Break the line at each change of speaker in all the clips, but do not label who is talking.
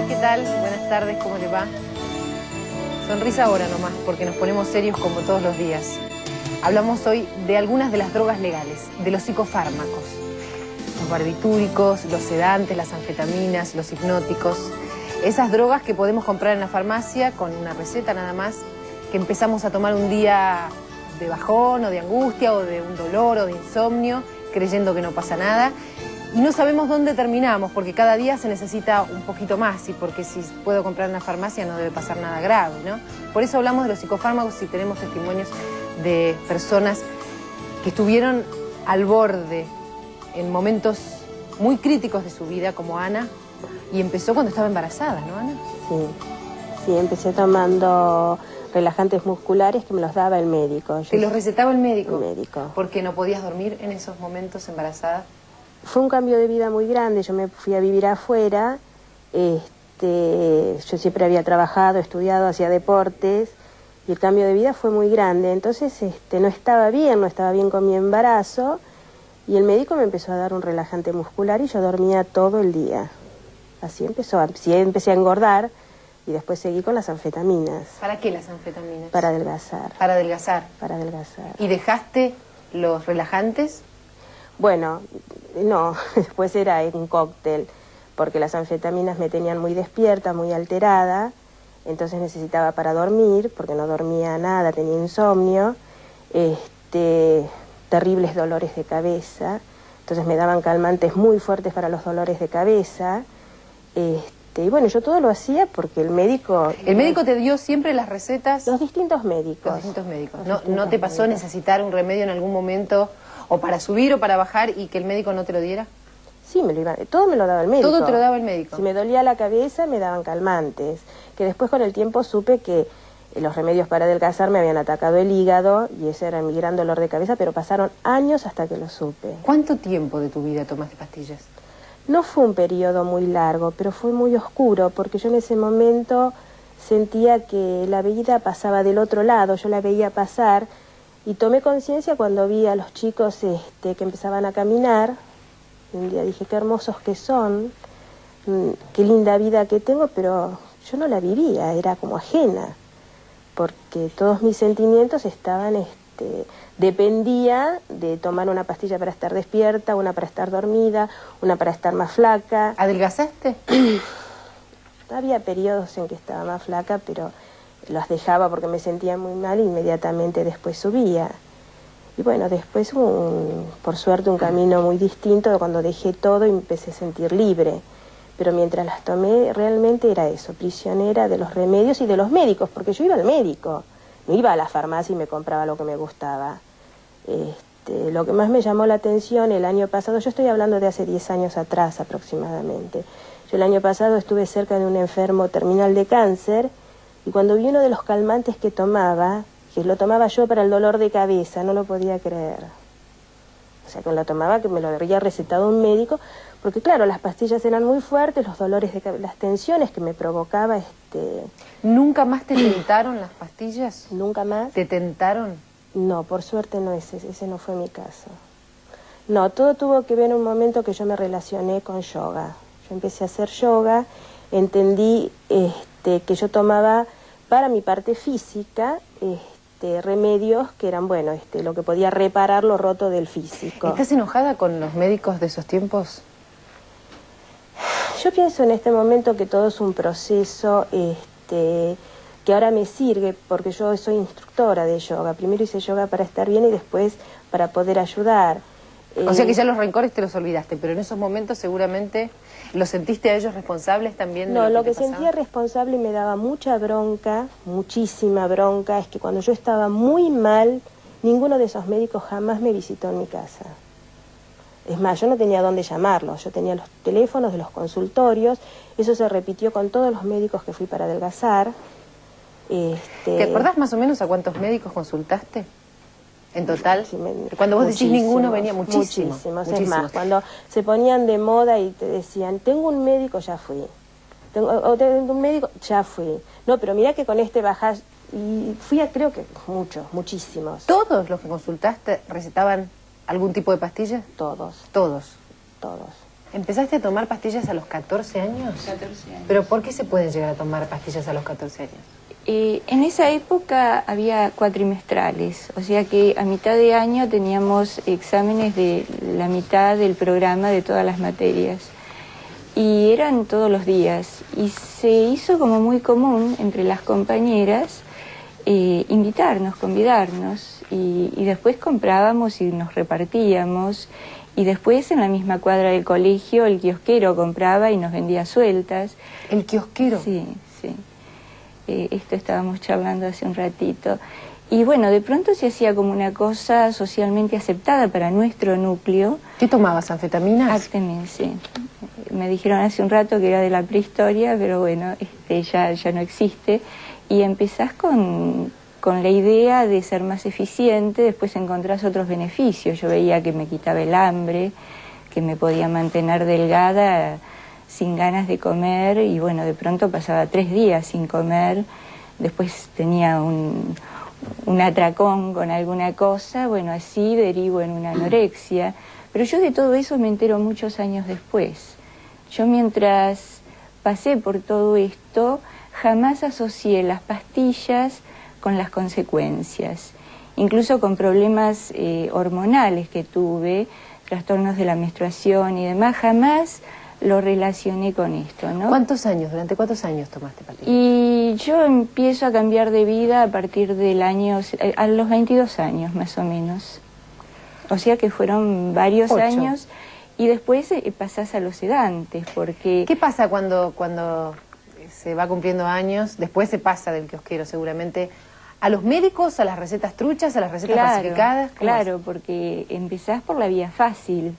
Hola, ¿qué tal? Buenas tardes, ¿cómo le va? Sonrisa ahora nomás, porque nos ponemos serios como todos los días. Hablamos hoy de algunas de las drogas legales, de los psicofármacos. Los barbitúricos, los sedantes, las anfetaminas, los hipnóticos. Esas drogas que podemos comprar en la farmacia con una receta nada más, que empezamos a tomar un día de bajón o de angustia o de un dolor o de insomnio, creyendo que no pasa nada. Y no sabemos dónde terminamos, porque cada día se necesita un poquito más y porque si puedo comprar en la farmacia no debe pasar nada grave, ¿no? Por eso hablamos de los psicofármacos y tenemos testimonios de personas que estuvieron al borde en momentos muy críticos de su vida, como Ana, y empezó cuando estaba embarazada, ¿no, Ana?
Sí, empecé tomando relajantes musculares que me los daba el médico.
¿Te los recetaba el médico?
El médico.
¿Por qué no podías dormir en esos momentos embarazada?
Fue un cambio de vida muy grande, yo me fui a vivir afuera, yo siempre había trabajado, estudiado, hacía deportes, y el cambio de vida fue muy grande, entonces no estaba bien con mi embarazo, y el médico me empezó a dar un relajante muscular y yo dormía todo el día. Así empecé a engordar, y después seguí con las anfetaminas.
¿Para qué las anfetaminas?
Para adelgazar.
Para adelgazar.
Para adelgazar.
¿Y dejaste los relajantes?
Bueno, no, después era un cóctel, porque las anfetaminas me tenían muy despierta, muy alterada, entonces necesitaba para dormir, porque no dormía nada, tenía insomnio, terribles dolores de cabeza, entonces me daban calmantes muy fuertes para los dolores de cabeza, y bueno, yo todo lo hacía porque el médico...
¿El médico te dio siempre las recetas?
Los distintos médicos.
Los distintos médicos. ¿No te pasó necesitar un remedio en algún momento, o para subir o para bajar, y que el médico no te lo diera?
Sí, todo me lo daba el médico.
¿Todo te lo daba el médico?
Si me dolía la cabeza, me daban calmantes. Que después con el tiempo supe que los remedios para adelgazar me habían atacado el hígado, y ese era mi gran dolor de cabeza, pero pasaron años hasta que lo supe.
¿Cuánto tiempo de tu vida tomaste pastillas?
No fue un periodo muy largo, pero fue muy oscuro, porque yo en ese momento sentía que la vida pasaba del otro lado, yo la veía pasar, y tomé conciencia cuando vi a los chicos que empezaban a caminar. Un día dije, qué hermosos que son, qué linda vida que tengo, pero yo no la vivía, era como ajena, porque todos mis sentimientos estaban, dependía de tomar una pastilla para estar despierta, una para estar dormida, una para estar más flaca.
¿Adelgazaste?
Había periodos en que estaba más flaca, pero los dejaba porque me sentía muy mal e inmediatamente después subía. Y bueno, después por suerte un camino muy distinto cuando dejé todo y me empecé a sentir libre. Pero mientras las tomé realmente era eso, prisionera de los remedios y de los médicos, porque yo iba al médico, no iba a la farmacia y me compraba lo que me gustaba. Lo que más me llamó la atención el año pasado, yo estoy hablando de hace 10 años atrás aproximadamente, yo el año pasado estuve cerca de un enfermo terminal de cáncer, y cuando vi uno de los calmantes que lo tomaba yo para el dolor de cabeza, no lo podía creer. O sea, que lo tomaba, que me lo había recetado un médico, porque claro, las pastillas eran muy fuertes, los dolores de cabeza, las tensiones que me provocaba,
¿Nunca más te tentaron las pastillas?
¿Nunca más?
¿Te tentaron?
No, por suerte no, ese no fue mi caso. No, todo tuvo que ver en un momento que yo me relacioné con yoga. Yo empecé a hacer yoga, entendí que yo tomaba para mi parte física remedios que eran, bueno, lo que podía reparar lo roto del físico.
¿Estás enojada con los médicos de esos tiempos?
Yo pienso en este momento que todo es un proceso que ahora me sirve, porque yo soy instructora de yoga. Primero hice yoga para estar bien y después para poder ayudar.
O sea que ya los rencores te los olvidaste, pero en esos momentos seguramente los sentiste a ellos responsables también de
No,
lo que
lo que sentía responsable y me daba mucha bronca, muchísima bronca, es que cuando yo estaba muy mal, ninguno de esos médicos jamás me visitó en mi casa. Es más, yo no tenía dónde llamarlos, yo tenía los teléfonos de los consultorios, eso se repitió con todos los médicos que fui para adelgazar.
¿Te acordás más o menos a cuántos médicos consultaste? En total,
sí,
cuando vos decís ninguno, venía
muchísimos. Es más, cuando se ponían de moda y te decían, tengo un médico, ya fui. Tengo un médico, ya fui. No, pero mira que con bajás. Y fui a, creo que muchísimos.
¿Todos los que consultaste recetaban algún tipo de pastilla?
Todos.
¿Todos?
Todos.
¿Empezaste a tomar pastillas a los 14 años?
14 años.
¿Pero por qué se pueden llegar a tomar pastillas a los 14 años?
En esa época había cuatrimestrales, o sea que a mitad de año teníamos exámenes de la mitad del programa de todas las materias. Y eran todos los días. Y se hizo como muy común entre las compañeras invitarnos, convidarnos. Y después comprábamos y nos repartíamos. Y después en la misma cuadra del colegio el kiosquero compraba y nos vendía sueltas.
¿El kiosquero?
Sí, sí. Esto estábamos charlando hace un ratito. Y bueno, de pronto se hacía como una cosa socialmente aceptada para nuestro núcleo.
¿Qué tomabas, anfetaminas?
Artemis, sí. Me dijeron hace un rato que era de la prehistoria, pero bueno, ya no existe. Y empezás con la idea de ser más eficiente, después encontrás otros beneficios. Yo veía que me quitaba el hambre, que me podía mantener delgada sin ganas de comer, y bueno, de pronto pasaba 3 días sin comer, después tenía un atracón con alguna cosa, bueno, así derivo en una anorexia. Pero yo de todo eso me entero muchos años después. Yo mientras pasé por todo esto, jamás asocié las pastillas con las consecuencias. Incluso con problemas hormonales que tuve, trastornos de la menstruación y demás, jamás lo relacioné con esto, ¿no?
¿Durante cuántos años tomaste pastillas?
Y yo empiezo a cambiar de vida a partir del a los 22 años más o menos. O sea que fueron varios
8
años, y después pasás a los sedantes, porque...
¿Qué pasa cuando se va cumpliendo años? Después se pasa del kiosquero seguramente a los médicos, a las recetas truchas, a las recetas falsificadas.
Claro, porque empezás por la vía fácil.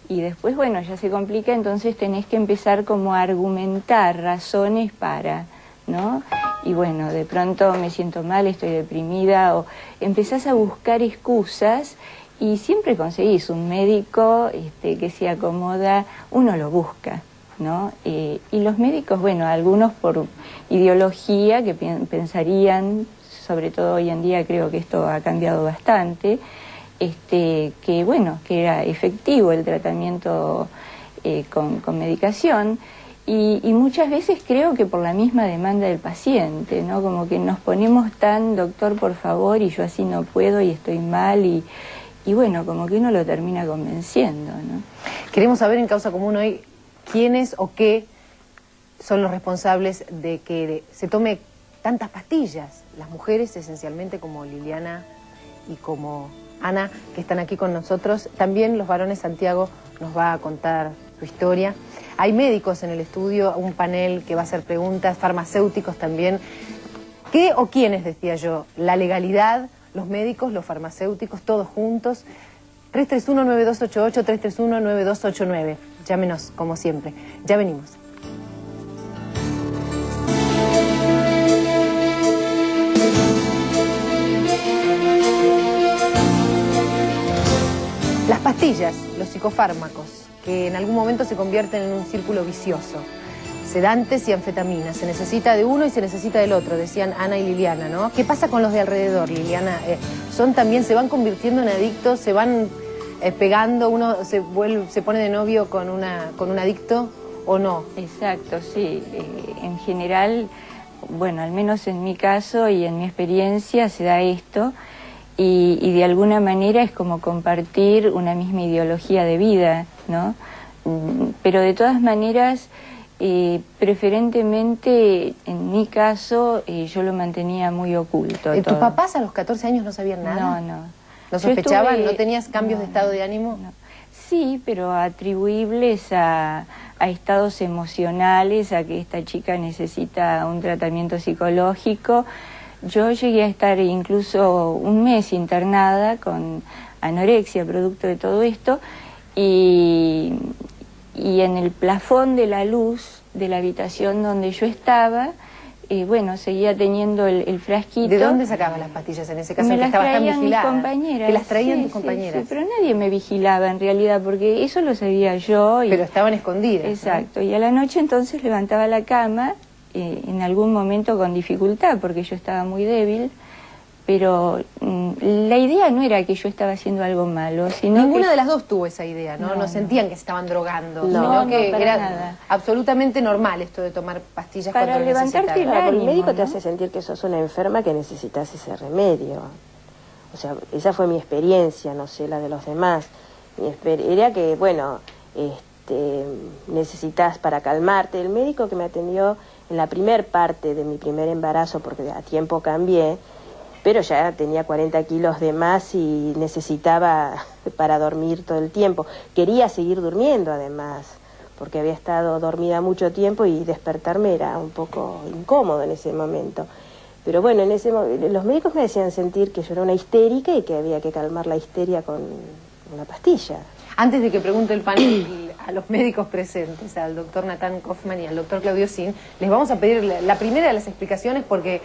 Y después, bueno, ya se complica, entonces tenés que empezar como a argumentar razones para, ¿no? Y bueno, de pronto me siento mal, estoy deprimida, o empezás a buscar excusas y siempre conseguís un médico que se acomoda, uno lo busca, ¿no? Y los médicos, bueno, algunos por ideología, que pensarían, sobre todo hoy en día creo que esto ha cambiado bastante, que bueno, que era efectivo el tratamiento con medicación, y muchas veces creo que por la misma demanda del paciente, ¿no? Como que nos ponemos tan, doctor, por favor, y yo así no puedo y estoy mal, y bueno, como que uno lo termina convenciendo, ¿no?
Queremos saber en Causa Común hoy quiénes o qué son los responsables de que se tome tantas pastillas. Las mujeres esencialmente, como Liliana y como Ana, que están aquí con nosotros. También los varones. Santiago nos va a contar su historia. Hay médicos en el estudio, un panel que va a hacer preguntas, farmacéuticos también. ¿Qué o quiénes, decía yo? La legalidad, los médicos, los farmacéuticos, todos juntos. 331-9288, 331-9289. Llámenos, como siempre. Ya venimos. Las pastillas, los psicofármacos, que en algún momento se convierten en un círculo vicioso. Sedantes y anfetaminas. Se necesita de uno y se necesita del otro, decían Ana y Liliana, ¿no? ¿Qué pasa con los de alrededor, Liliana? Se van convirtiendo en adictos, se van pegando, uno se pone de novio con un adicto o no.
Exacto, sí. En general, bueno, al menos en mi caso y en mi experiencia se da esto. Y de alguna manera es como compartir una misma ideología de vida, ¿no? Pero de todas maneras, preferentemente, en mi caso, yo lo mantenía muy oculto.
¿Tus papás a los 14 años no sabían nada?
No.
¿No sospechaban? ¿No tenías cambios de estado de ánimo?
No. Sí, pero atribuibles a estados emocionales, a que esta chica necesita un tratamiento psicológico. Yo llegué a estar incluso un mes internada con anorexia, producto de todo esto, y en el plafón de la luz de la habitación donde yo estaba, bueno, seguía teniendo el frasquito.
¿De dónde sacabas las pastillas en ese caso?
Me las traían
mis
compañeras.
¿Te las traían tus
Sí,
compañeras?
sí, pero nadie me vigilaba en realidad, porque eso lo sabía yo.
Pero estaban escondidas.
Exacto, ¿no? Y a la noche entonces levantaba la cama, en algún momento con dificultad, porque yo estaba muy débil, pero la idea no era que yo estaba haciendo algo malo, sino
Ninguna
que...
de las dos tuvo esa idea, ¿no? No sentían que se estaban drogando,
No,
sino que
para
era
nada.
absolutamente normal esto de tomar pastillas
Para
cuando lo
levantarte
necesitaban.
el
Claro, porque el
ánimo,
médico te
¿no?
hace sentir que sos una enferma que necesitas ese remedio. O sea, esa fue mi experiencia, no sé la de los demás. Era que, bueno, necesitas para calmarte. El médico que me atendió en la primer parte de mi primer embarazo, porque a tiempo cambié, pero ya tenía 40 kilos de más y necesitaba para dormir todo el tiempo. Quería seguir durmiendo además, porque había estado dormida mucho tiempo y despertarme era un poco incómodo en ese momento. Pero bueno, los médicos me hacían sentir que yo era una histérica y que había que calmar la histeria con una pastilla.
Antes de que pregunte el panel a los médicos presentes, al doctor Natán Kaufman y al doctor Claudio Sin, les vamos a pedir la primera de las explicaciones porque